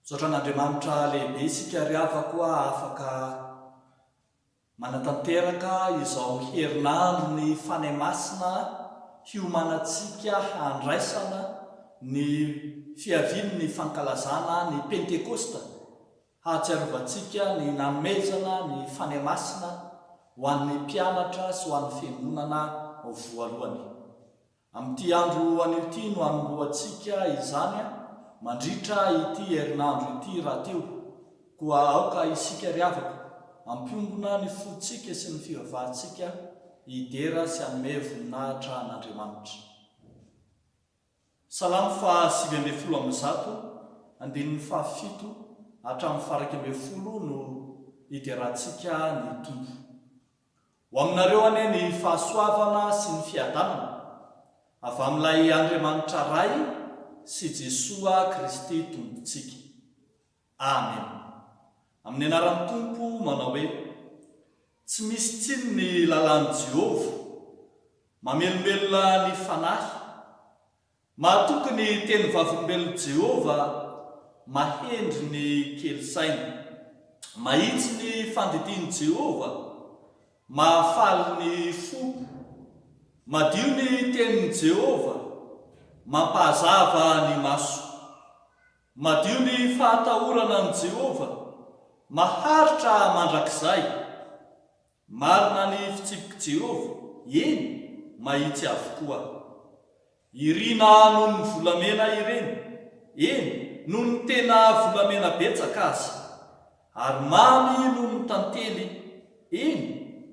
Sotran'Andriamanitra lehibe isika riava koa afaka manatanteraka izao herinandro ny fanahy masina hiomanantsika handraisana ny fiaviany ny fankalazana ny pentekosta, hatsiarovantsika ny namezana ny fanahy masina ho an'ny mpianatra sy ho an'ny fiangonana voalohany. Amin'ity andro an'ity no anomboantsika izany mandritra ity herinandro ity rahateo, koa aoka isika riavaka ampiongona ny fotsika sy ny fivavahantsika hidera sy hanome voninahitra an'Andriamanitra. Salamo fa 9:10 andininy 7 hatramin'ny 11 no hiderantsika ny tombo. Ho aminareo anie ny fahasoavana sy ny fiadanana avy amin'ilay Andriamanitra ray sy Jesoa Kristy tompontsika. Amen. Amin'ny anaran'ny Tompo manao hoe: tsy misy tsiny ny lalàn'i Jehova, mamelomelona ny fanahy, mahatoky ny teny vavolombelon'i Jehova, mahendry ny kely saina, mahitsy ny fandidian'i Jehova, mahafaly ny fo, madio ny tenin'i Jehova, mampahazava ny maso, madio ny fahatahorana an'i Jehova, maharitra mandrakizay, marina ny fitsipiky Jehova, eny mahitsy avokoa. Irina noho ny volamena ireny, eny noho ny tena volamena betsaka azy, ary mamy noho ny tantely, eny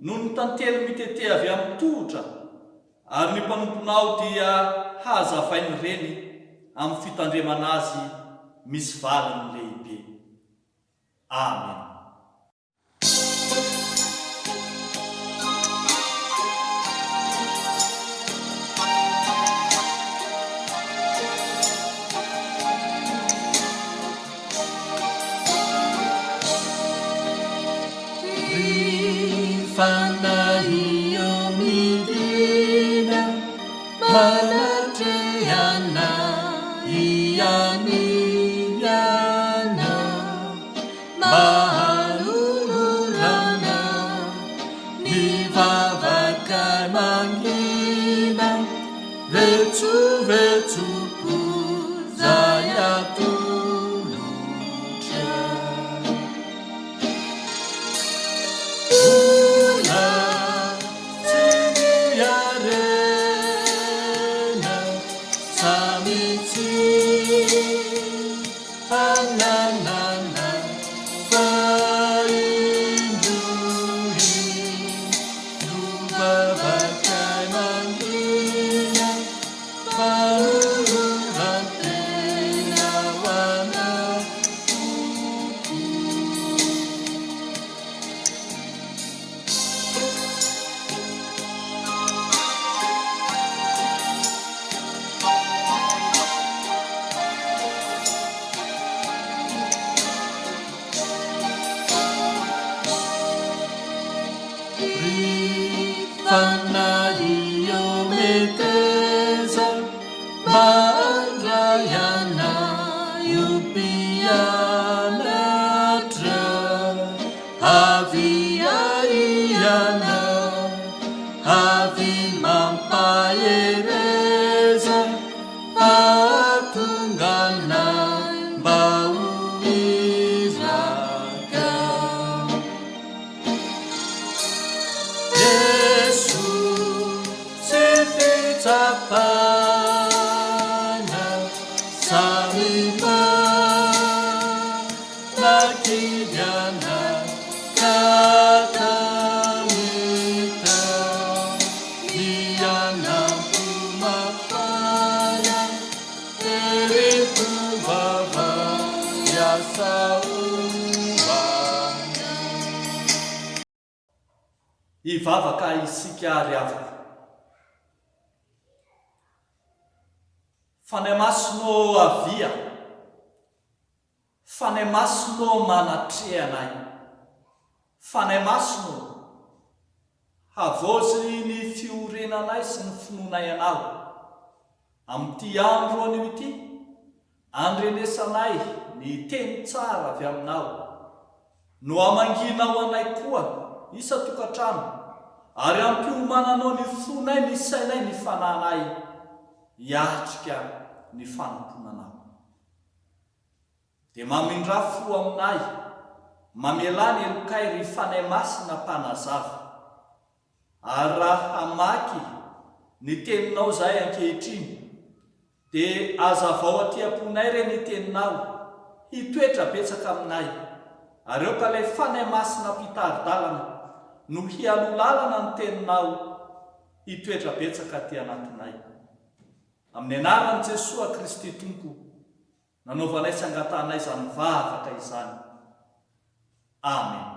noho ny tantely mitete avy amin'ny tohotra, ary ny mpanomponao dia hazavainy reny amin'ny fitandremana azy misy valiny lehibe. Amen. Ivavaka isika riavaka. Fanahy masino avia, fanahy masino manatrehanay, fanahy masino havozy ny fiorenanay sy ny finoanay anao. Amin'ity andro anio ity, andrenesanay ny teny tsara avy aminao, no amanginao anay koa isa tokantrano, ary ampiomananao ny fonay, ny sainay, ny fananay hiatrika ny fanomponanao. Dia mamindrafo aminay, mamelany elokay ry fanay masina mpanazava, ary raha hamaky ny teninao zay ankehitriny, dia azavao aty-ponay re ny teninao, hitoetra betsaka aminay, ary eo ka ilay fanay masina mpitaridalana no hialolalana ny teninao, hitoetra betsaka aty anatinay. Amin'ny anaran'i Jesosy Kristy Tompo, nanaovanay sy angatanay izany vavaka izany. Amen.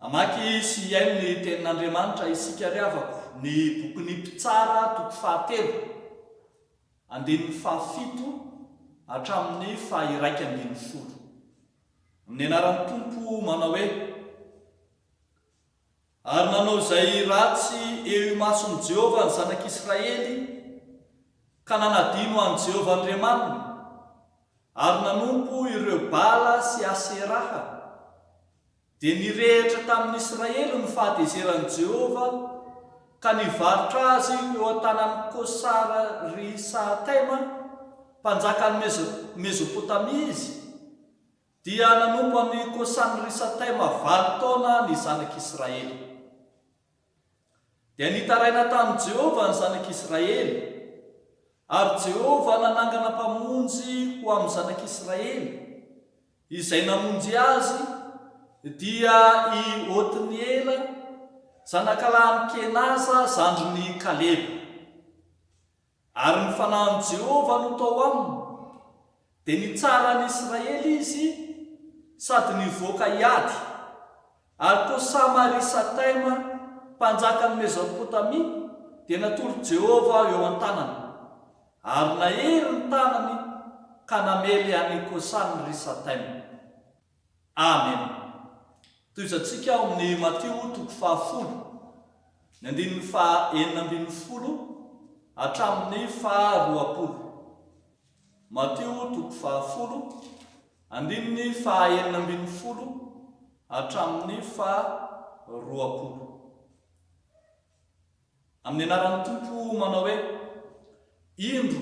Amaky sy iaino ny tenin'Andriamanitra isika riavako, ny bokin'ny Mpitsara toko 7, andininy 7 hatramin'ny 110. Amin'ny anaran'ny Tompo manao hoe: ary nanao izay ratsy eo imason'i Jehovah ny zanak'Israely, ka nanadino an' Jehovah Andriamaniny, ary nanompo ireo Bala sy Aseraha, dia nirehitra tamin'Israely ny fahatezeran'i Jehovah, ka nivarotra azy eo an-tanan'i Kosara ry Sahataima, mpanjakan'ny Mesopotamia izy, dia nanompo amin'ny Kosany ry Sahataima 20 taona ny zanak'Israely. Dia nitaraina tamin'i Jehovah ny zanak'Israely, ary Jehovah nanangana mpamonjy ho amin'ny zanak'Israely, izay namonjy azy dia i Otniela zanakalahin'i Kenaza zandrin'ny Kaleba. Ary ny fanahin'i Jehovah no tao aminy, dia nitsara n'Israely izy sady nivoaka hiady, ary Kosama ry Sahataima mpanjakan'ny Mesopotamia dia natolo Jehovah eo an-tanany, ary nahery ny tanany ka namely any Kosany ry Sahataima. Amen. Toizantsika ao amin'ny Mateo toko 10, ny andininy 19 hatramin'ny 20. Mateo toko 10, andininy 19 hatramin'ny 20. Amin'ny anaran'ny Tompo manao hoe: indro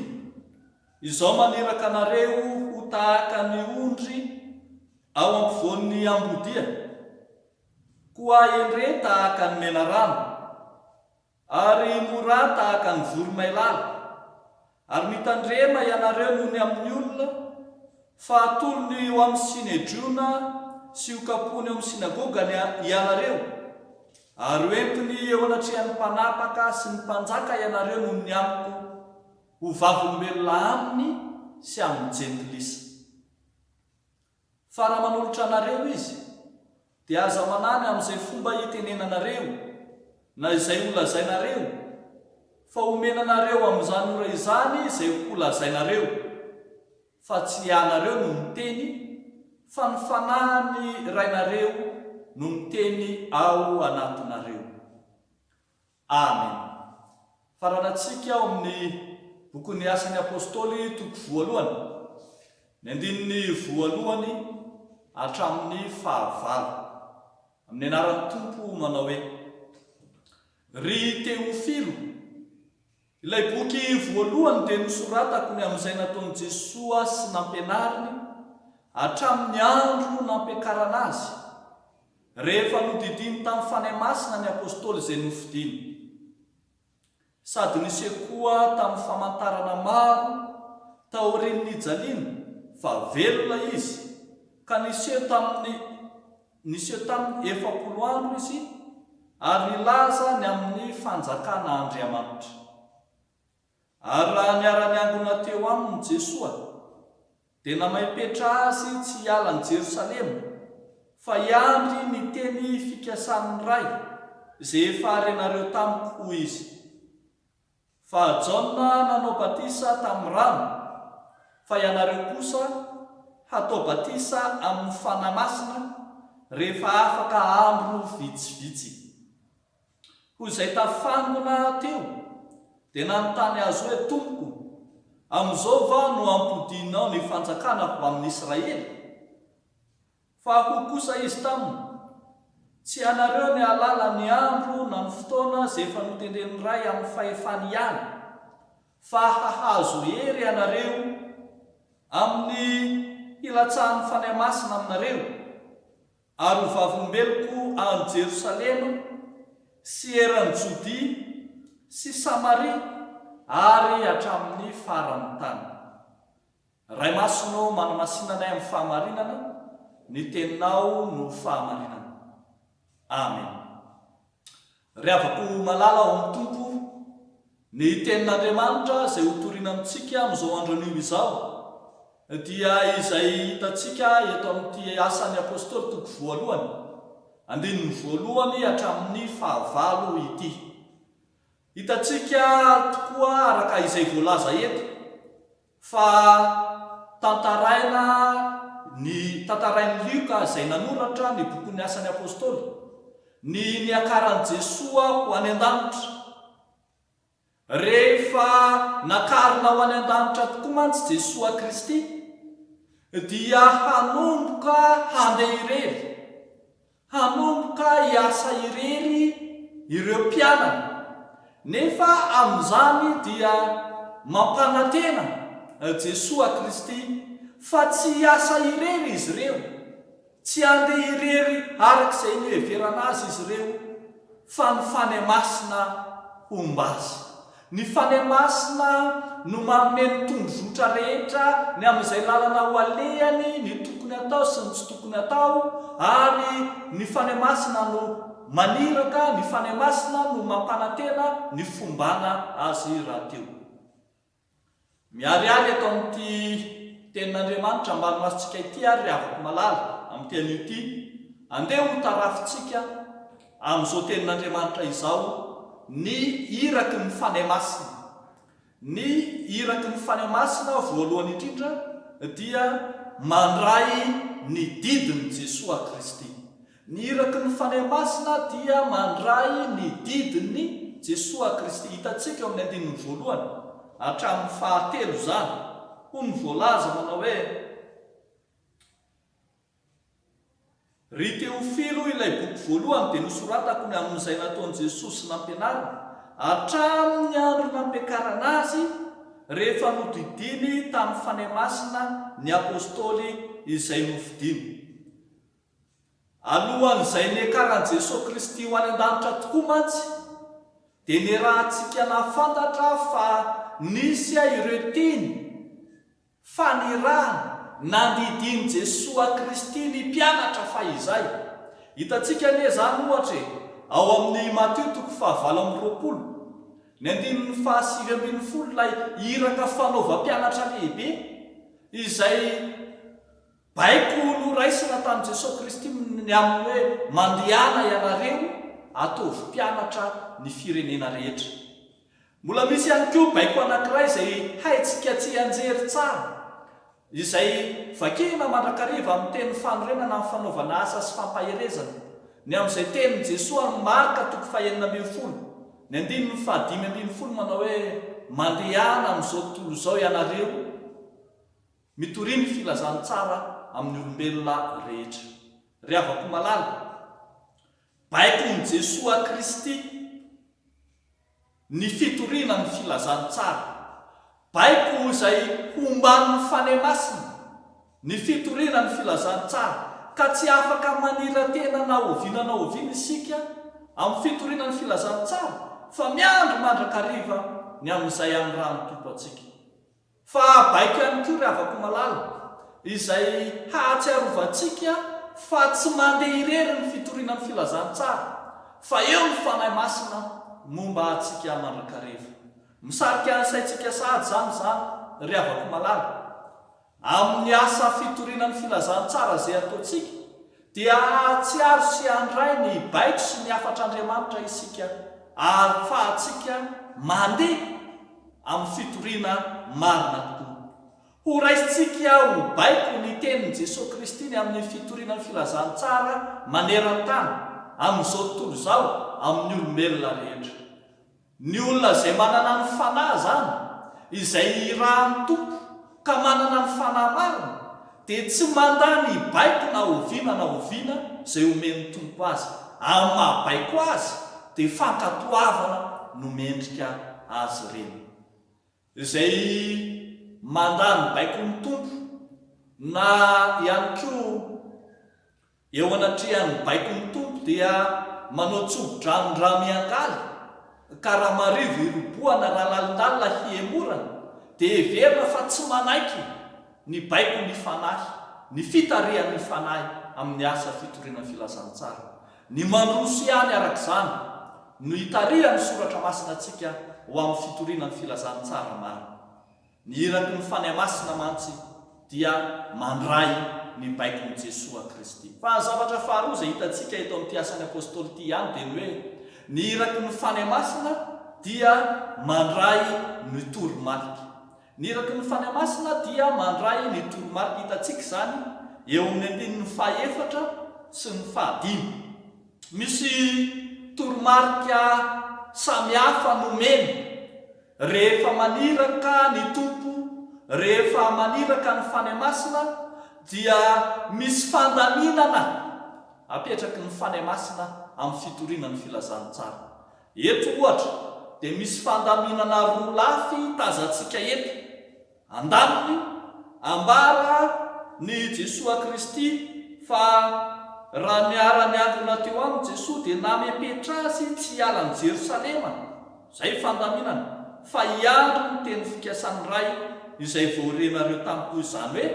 izao maniraka anareo ho tahaka ny ondry ao ampovoan'ny ambodia, koa endre tahaka ny menarano, ary mora tahaka ny voromailala, ary mitandrema ianareo noho ny amin'ny olona, fa atolony eo amin'ny sinedriona sy okapony eo amin'ny sinagoga ianareo, ary hoentiny eo anatrehan'ny mpanapaka sy ny mpanjaka ianareo noho ny amiko ho vavolombelona aminy sy amin'ny jentilisa. Fa raha manolotra anareo izy, dia aza manany amin'izay fomba hitenenanareo na izay holazainareo, fa homenanareo amin'izany ora izany izay holazainareo, fa tsy ianareo no miteny, fa ny fanahiny rainareo no miteny ao anatinareo. Amen. Faranatsika ao amin'ny bokin'ny Asan'ny Apôstôly toko 1, ny andininy 1 hatramin'ny 9. Amin'ny anaran'ny Tompo manao hoe: ry Teofilo, ilay boky voalohany dia nosoratako ny amin'izay nataon'i Jesosy sy nampianariny hatramin'ny andro nampiakarana azy, rehefa nodidiny tamin'ny fanahy masina ny apôstôly izay nofidiny, sady nisekoa tamin'ny famantarana maro taorian'ny jaliana, fa velona izy, ka niseho tamin'ny 40 andro izy, ary nilaza ny amin'ny fanjakana Andriamanitra. Ary raha niara-niangona teo aminy Jesosy, dia namaipetra azy tsy hiala ny Jerosalema, fa hiandry ny teny fikasan'ny ray izay efa harenareo tamiko hoy izy. Fa Jaona nanao batisa tamin'ny rano, fa ianareo kosa hatao batisa amin'ny fanahy masina rehefa afaka andro vitsivitsy. Hoy izay tafangona teo, dia nanontany azy hoe: Tompoko, amin'izao va no ampodinao ny fanjakana ho amin'ny Israely, fa ho kosa izy taminy tsy anareo ny alala ny andro na ny fotoana izay efa notendren'ny ray amin'ny fahefany ihany, fa hahazo hery ianareo amin'ny hilatsahan'ny fanahy masina aminareo, ary ho vavolombeloko any Jerosalema sy eran'ny Jodia sy Samaria ary hatramin'ny faran'ny tany. Ray masonao manamasinanay amin'ny fahamarinana, ny teninao no fahamarinana. Amen. Ry havako malala ao amin'ny Tompo, ny tenin'Andriamanitra izay hotoriana amintsika amin'izao andron'io izao dia izay hitantsika eto amin'ity asan'ny apôstôly toko voalohany, andininy voalohany hatramin'ny fahavalo ity. Hitantsika tokoa araka izay voalaza eto fa tantarain'ny Luka izay nanoratra ny bokon'ny asan'ny apôstôly ny niakaran'i Jesoa ho any an-danitra. Rehefa nakarina ho any an-danitra tokoa mantsy Jesoa Kristy dia hanomboka handeha irery, hanomboka hiasa irery ireo mpianany, nefa amin'izany dia mampanantena Jesoa Kristy fa tsy hiasa irery izy ireo, tsy handeha irery arak'izay noheverana azy izy ireo, fa ny fanahy masina hombazy. Ny fanahy masina no manome ny tondrozotra rehetra ny amin'izay lalana ho alehany ny tokony atao sy ny tsy tokony atao, ary ny fanahy masina no maniraka, ny fanahy masina no mampanantena ny fombana azy rahateo. Miariary eto amin'ity tenin'Andriamanitra ambany masontsika ity ary afaka malala amin'ny teny ity, andeha ho tarafitsika amin'izao tenin'Andriamanitra izao ny iraky ny fanahy masina. Ny iraky ny fanahy masina voalohany indrindra dia mandray ny didiny Jesoa Kristy. Ny iraky ny fanahy masina dia mandray ny didiny Jesoa Kristy. Hitantsika amin'ny andininy voalohany hatramin'ny fahatelo zany, ho ny voalaza manao hoe: ry Teofilo, ilay boky voalohany dia nosoratako ny amin'izay nataon'i Jesosy nampianarina hatramin'ny andro nampiakarana azy rehefa nodidiny tamin'ny fanahy masina ny apôstôly izay nofidiny. Alohan'izay niakaran'i Jesosy Kristy ho any an-danitra tokoa mantsy dia niarahantsika nafantatra fa nisy ireo teny fanirahana nandidiny Jesoa Kristy ny mpianatra fa izay. Hitantsika anie zany ohatra ao amin'ny Mateo toko 7:20, ny andininy 9:20 ilay iraka fanaovam-pianatra lehibe izay baiko noraisina tamin'i Jesosy Kristy ny amin'ny hoe mandehana ianareo ataovy mpianatra ny firenena rehetra. Mbola misy ihany koa baiko anankiray izay haitsika tsy anjery tsara, izay vakena mandrakariva amin'ny teny fanorenana amin'ny fanaovana asa sy fampaherezana, ny amin'izay tenin' Jesoa ny Marka toko 9:20, ny andininy 5:20 manao hoe: mandehana amin'izao tontolo izao ianareo mitoriany filazany tsara amin'ny olombelona rehetra. Ry havako malala, baikony Jesoa Kristy ny fitoriana ny filazany tsara, baiko izay homban'ny fanahy masina ny fitoriana ny filazany tsara, ka tsy afaka manira-tena na oviana isika amin'ny fitoriana ny filazany tsara, fa miandro mandrakariva ny amin'izay amin'ny raha mitompo atsika. Fa baiko ihany koa ry havako malala izay hahatsiarovantsika fa tsy mandeha irery ny fitoriana ny filazany tsara, fa eo ny fanahy masina momba atsika mandrakariva. Misarika ansaitsika sahady zany ry havako malala, amin'ny asa fitoriana ny filazany tsara izay ataontsika dia ahatsiaro sy handray ny baiko sy ny afatr'Andriamanitra isika ahafahantsika mandeha amin'ny fitoriana marina tokoa. Ho raisitsika ho baiko ny tenin' Jesosy Kristy ny amin'ny fitoriana ny filazany tsara maneran-tany amin'izao tontolo izao amin'ny olombelona rehetra. Ny olona izay manana ny fanahy zany izay raha ny tompo ka manana ny fanahy marina dia tsy mandany baiko na oviana izay omeny tompo azy. Amin'ny mahabaiko azy dia fankatoavana no mendrika azy ireny. Izay mandany baiko ny tompo na ihany koa eo anatrehan'ny baiko ny tompo dia manao tsogo-drano miangaly ka raha marivo iroboana raha lalindalina hiemorana dia heverina fa tsy manaiky ny baiko ny fanahy, ny fitarihan'ny fanahy amin'ny asa fitoriana filazantsara. Ny mandroso ihany arak'izany no hitarihan'ny soratra masina antsika ho amin'ny fitoriana ny filazantsara marina. Ny iraky ny fanahy masina mantsy dia mandray ny baikon'i Jesosy Kristy. Fa zavatra faharoa izay hitantsika eto amin'ny piasan'ny apôstôly ity ihany dia ny hoe ny iraky ny fanahy masina dia mandray ny toromarika. Ny iraky ny fanahy masina dia mandray ny toromarika. Hitantsika izany eo amin'ny andininy fahaefatra sy ny fahadimy. Misy toromarika samihafa nomeny rehefa maniraka ny tompo, rehefa maniraka ny fanahy masina dia misy fandaminana apetraky ny fanahy masina amin'ny fitoriana ny filazantsara. Eto ohatra dia misy fandaminana roa lafy tazantsika eto. Andaniny ambara ny Jesosy Kristy fa raha niara niangona teo aminy Jesosy dia namepetra azy tsy hiala ny Jerosalema, izay fandaminana, fa hiandry ny teny fikasany ray izay voarenareo tamiko izany hoe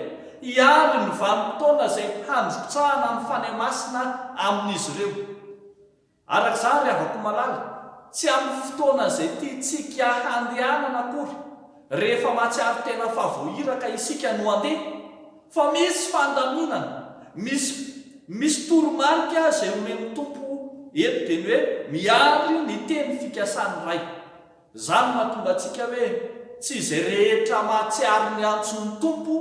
hiandry ny vanim-potoana izay handrotsahana ny fanahy masina amin'izy ireo. Arak'izany ry havako malala, tsy amin'ny fotoana izay tiantsika handehanana akory rehefa mahatsiaro tena fa voahiraka isika no handeha, fa misy fandaminana, misy toromarika izay omeny tompo eto dia ny hoe miandry ny teny fikasany ray. Izany mahatonga antsika hoe tsy izay rehetra mahatsiaro ny antson'ny tompo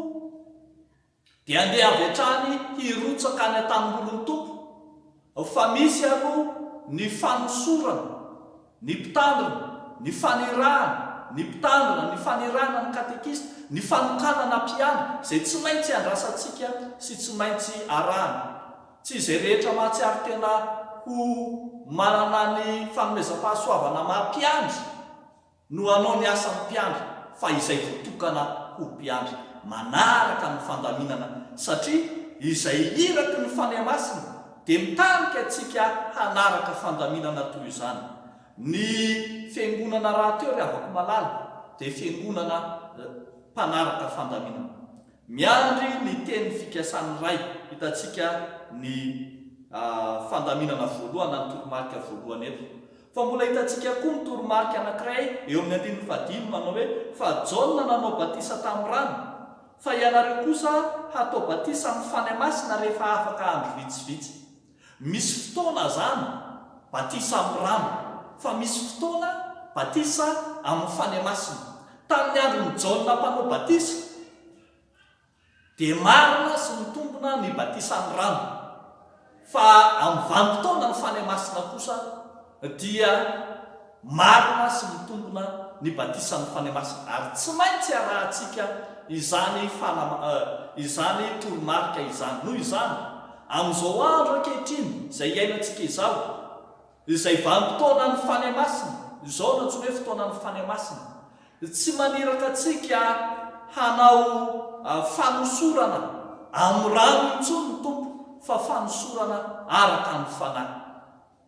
dia handeha avy hatrany hirotsaka any an-tanimbolon'ny tompo, fa misy aloha ny fanosorana, ny mpitandrina, ny fanirahana, ny mpitandrina, ny fanirahana ny katekista, ny fanokanana mpiandry izay tsy maintsy andrasantsika sy tsy maintsy arahana. Tsy izay rehetra mahatsiaro tena ho manana ny fanomezam-pahasoavana maha-mpiandry no hanao ny asan'ny mpiandry, fa izay votokana ho mpiandry manaraka ny fandaminana, satria izay iraky ny fanahy masina dia mitarika antsika hanaraka fandaminana toy izany. Ny fiangonana raha teo ry havako malala dia fiangonana mpanaraka fandaminana, miandry ny teny fikasany ray. Hitantsika ny fandaminana voalohana, ny toromarika voalohany eto. Fa mbola hitantsika koa ny toromarika anankiray eo amin'ny andininy fahadimy manao hoe fa Jaona nanao batisa tamin'ny rano, fa ianareo kosa hatao batisa amin'ny fanahy masina rehefa afaka andro vitsivitsy. Misy fotoana zany batisa amin'ny rano, fa misy fotoana batisa amin'ny fanahy masina. Tamin'ny andron'ny Jaona mpanao batisa dia marina sy mitombona ny batisa amin'ny rano, fa amin'ny vanim-potoana ny fanahy masina kosa dia marina sy mitombona ny batisa ny fanahy masina. Ary tsy maintsy arahantsika izany toromarika izany. Noho izany amin'izao andro ankehitriny izay iainantsika izao, izay vanim-potoana ny fanahy masina, izao no antsoina hoe fotoana ny fanahy masina, tsy maniraka antsika hanao fanosorana amin'ny rano intsony ny tompo, fa fanosorana araka ny fanahy.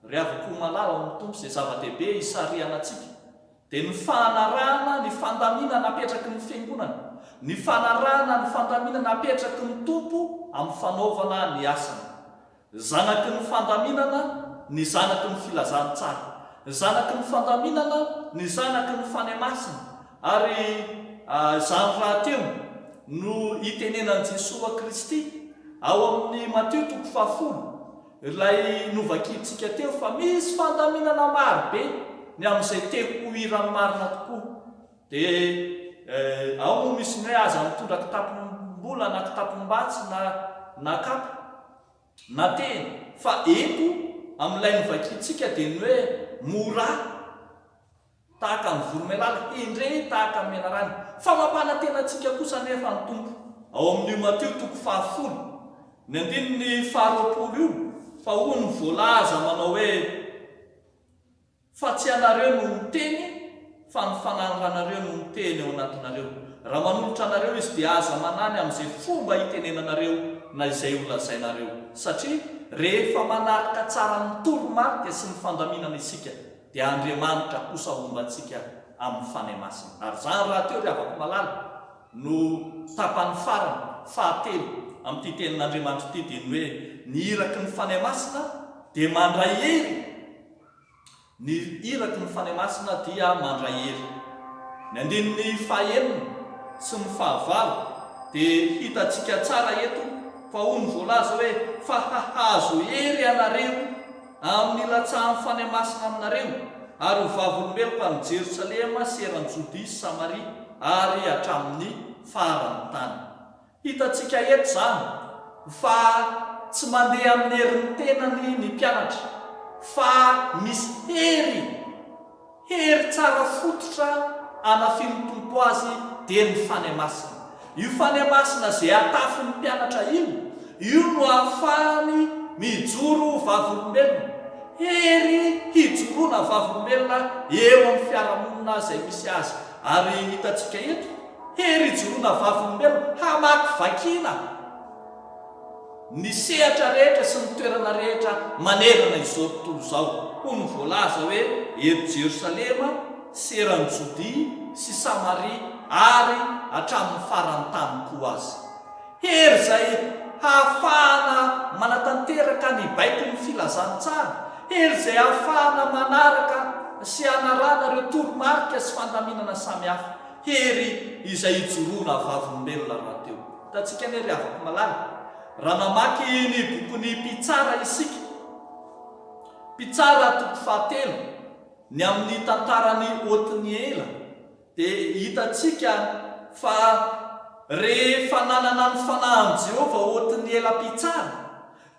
Ry havako malala ao amin'ny tompo izay zava-dehibe hisarihana antsika dia ny fanarahana ny fandaminana apetraky ny fiangonana, ny fanarahana ny fandaminana apetraky ny tompo amin'ny fanaovana ny asana. Zanaky ny fandaminana ny zanaky ny filazantsara, zanaky ny fandaminana ny zanaky ny fanahy masina. Ary izany raha teo no itenenan'i Jesosy Kristy ao amin'ny Mateo 10, ilay novakitsika teo fa misy fandaminana maro be ny amin'izay teko ho irany marina tokoa. Dia ao moa misy ny hoe aza mitondra kitapom-bola na kitapom-batsy na kapa na teny, fa eto amin'ilay novakitsika dia ny hoe mora tahaka ny voromailala indre tahaka amin'ny anarany. Famapana tenantsika kosa nefa ny tompo ao amin'io Mateo 7 ny andininy 20 io, fa hoy ny voalaza manao hoe fa tsy anareo no miteny fa ny fananganareo no miteny ao anatinareo. Raha manolotra anareo izy dia aza manany amin'izay fomba hitenenanareo na izay olazainareo, satria rehefa manaraka tsara ny toromarika sy ny fandaminana isika dia Andriamanitra kosa ombantsika amin'ny fanahy masina. Ary zany raha teo ry havako malala no tapany farany fahatelo amin'ity tenin'Andriamanitra ity dia ny hoe ny iraky ny fanahy masina dia mandray hery. Ny iraky ny fanahy masina dia mandray hery. Ny andininy 9 sy ny 10 dia hitantsika tsara eto fa hoy ny voalaza hoe fa hahazo hery anareo amin'ny latsahan'ny fanahy masina aminareo ary ho vavolombeloko any Jerosalema sy eran-Jodia sy Samaria ary hatramin'ny farany tany. Hitantsika eto zany fa tsy mandeha amin'ny herin'ny tenany ny mpianatra, fa misy hery tsara fototra anafiany tompo azy dia ny fanahy masina. Io fanahy masina zay atafin'ny mpianatra io no ahafahany mijoro vavolombelona, hery hijoroana vavolombelona eo amin'ny fiarahamonina izay misy azy. Ary hitantsika eto hery hijoroana vavolombelona hamaky vakina ny sehatra rehetra sy ny toerana rehetra manerana izao tontolo izao. Hoy ny voalaza hoe eto Jerosalema sy eran-Jodia sy Samaria ary hatramin'ny farany tany koa azy. Hery zay hahafahana manatanteraka ny baiko ny filazantsara, hery zay hahafahana manaraka sy hanarana ireo toromarika sy fandaminana samihafa, hery izay hijoroana vavolombelona raha teo. Hitantsika ny ry havako malala raha namaky ny bokon'ny Mpitsara isika, Mpitsara 7 ny amin'ny tantarany Otiniela, dia hitantsika fa rehefa nanana ny fanahin'i Jehovah Otiniela Mpitsara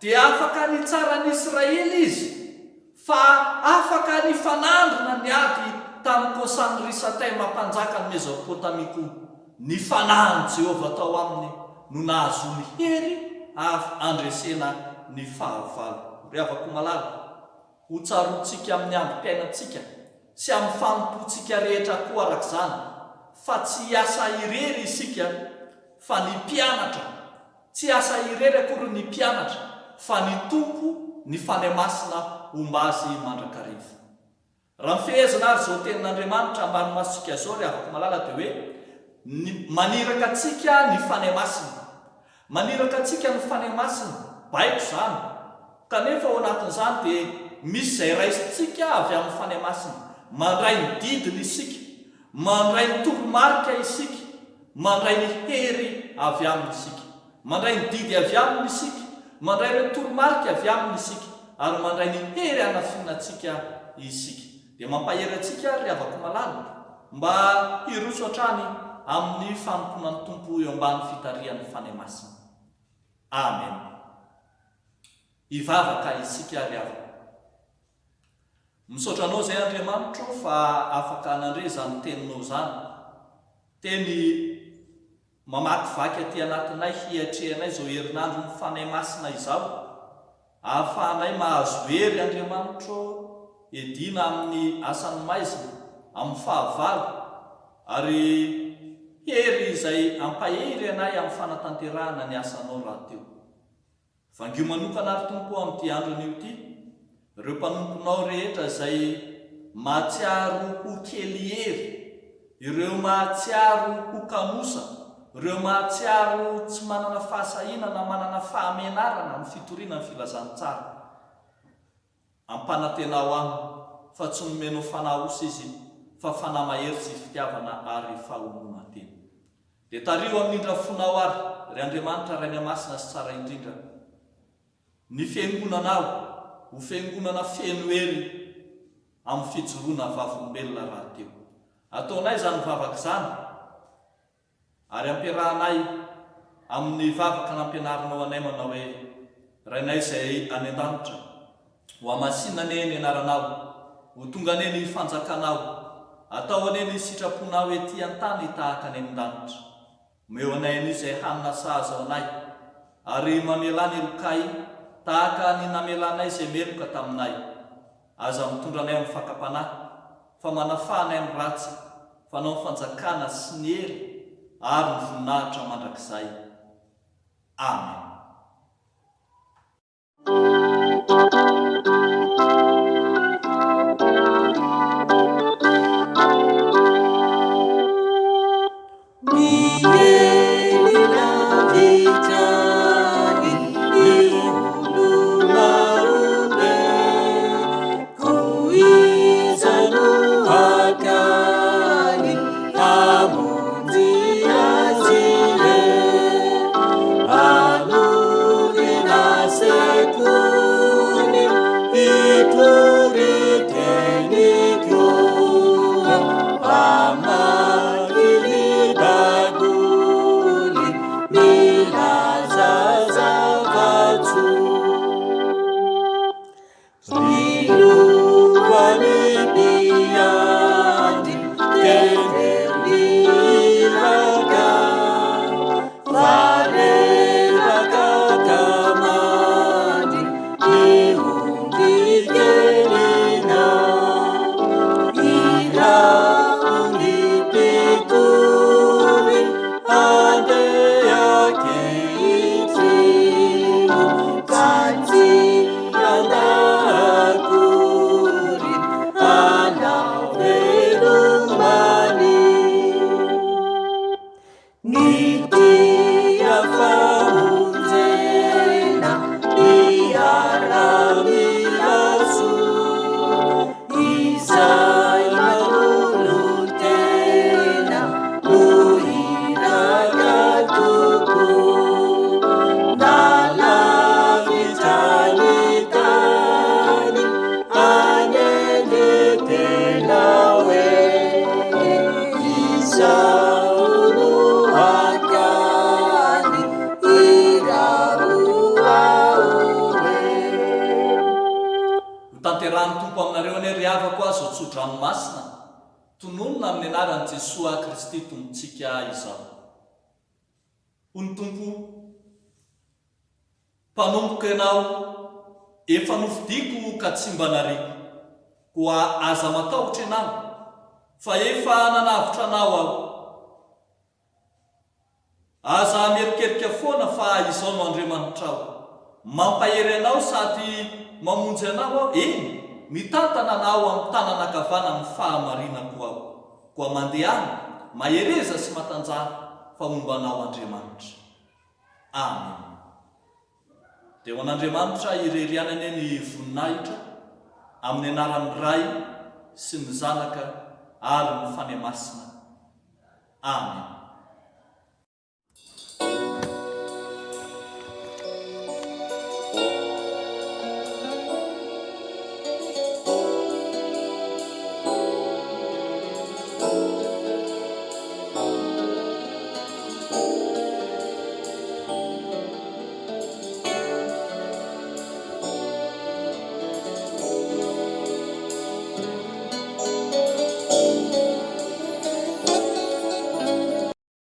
dia afaka ny tsara ny Israely izy, fa afaka ny fanandrina ny ady tamin'ny Kosany Risatay mampanjaka ny Mesopotamia koa. Ny fanahin'i Jehovah tao aminy no nahazo ny hery andresena ny fahavalo. Ry havako malala, ho tsarontsika amin'ny androm-piainantsika sy amin'ny fanompontsika rehetra koa araka izany, fa tsy hiasa irery isika fa ny mpianatra, tsy hiasa irery akory ny mpianatra fa ny tompo ny fanahy masina homba azy mandrakariva. Raha mifehezana ary izao tenin'Andriamanitra ambany masitsika izao ry havako malala dia hoe maniraka antsika ny fanahy masina, maniraka antsika ny fanahy masina, baiko zany. Kanefa ao anatin'izany dia misy izay raisintsika avy amin'ny fanahy masina, mandray ny didiny isika, mandray ny toromarika isika, mandray ny hery avy aminy isika, mandray ny didy avy aminy isika, mandray ny toromarika avy aminy isika, ary mandray ny hery anafinantsika isika. Dia mampahery antsika ry havako malala mba hiroso hatrany amin'ny fanomponan'ny tompo eo ambany fitarihan'ny fanahy masina. Amen. Hivavaka isika ry havako. Misaotra anao zay Andriamanitra fa afaka nandre zany teninao zany, teny mamaky vaky aty anatinay hiatrehanay izao herinandro ny fanahy masina izao, ahafahanay mahazo hery Andriamanitra edina amin'ny asany maizina, amin'ny fahavalo, ary hery izay ampahery anay amin'ny fanatanterahana ny asanao raha teo. Vangio manokana ary tompo amin'ity andron'io ity, ireo mpanomponao rehetra izay mahatsiaro ho kely hery, ireo mahatsiaro ho kamosa, ireo mahatsiaro tsy manana fahasahinana, manana fahamenarana amin'ny fitoriana ny filazantsara, ampanantenao aminy fa tsy nomenao fanahosa izy fa fanahy mahery sy fitiavana ary fahomona tena. Dia tario amin'indra fonao ary ry Andriamanitra ray masina sy tsara indrindra, ny fiangonanao ho fiangonana feno hery amin'ny fijoroana vavolombelona raha teo. Ataonay zany vavaka zany ary ampiarahanay amin'ny vavaka nampianarinao anay manao hoe rainay izay any an-danitra, ho amasinany ny anaranao, ho tonga ny fanjakanao, atao aneny ny sitraponao ety an-tany tahaka any amin'ny-danitra. Omeo anay any izay hanina sahaza ao anay, ary mamela ny lokay tahaka ny namelanay izay meloka taminay. Aza mitondra anay amin'ny fakapanahy, fa manafahanay amin'ny ratsy, fanao ny fanjakana sy ny hery ary ny voninahitra mandrakizay. Amen. Tanterahany tompo aminareo any ry havako azy ao tsodranomasina, tononona amin'ny anaran'i Jesosy Kristy tompontsika izao. Hoy ny Tompo, mpanomboka ianao, efa nofidiko ka tsy mba nariko, koa aza matahotra ianao, fa efa nanavitra anao aho. Aza merikerika foana fa izao no Andriamanitra aho, mampahery anao sady mamonjy anao aho, mitantana anao amin'ny tanana ankavana ny fahamarinako aho, koa mandeha mahereza sy matanjana fa mombanao Andriamanitra. Amen. Dia ho an'Andriamanitra irerianany ny voninahitra amin'ny anaran'ny Ray sy ny Zanaka ary ny Fanahy Masina. Amen.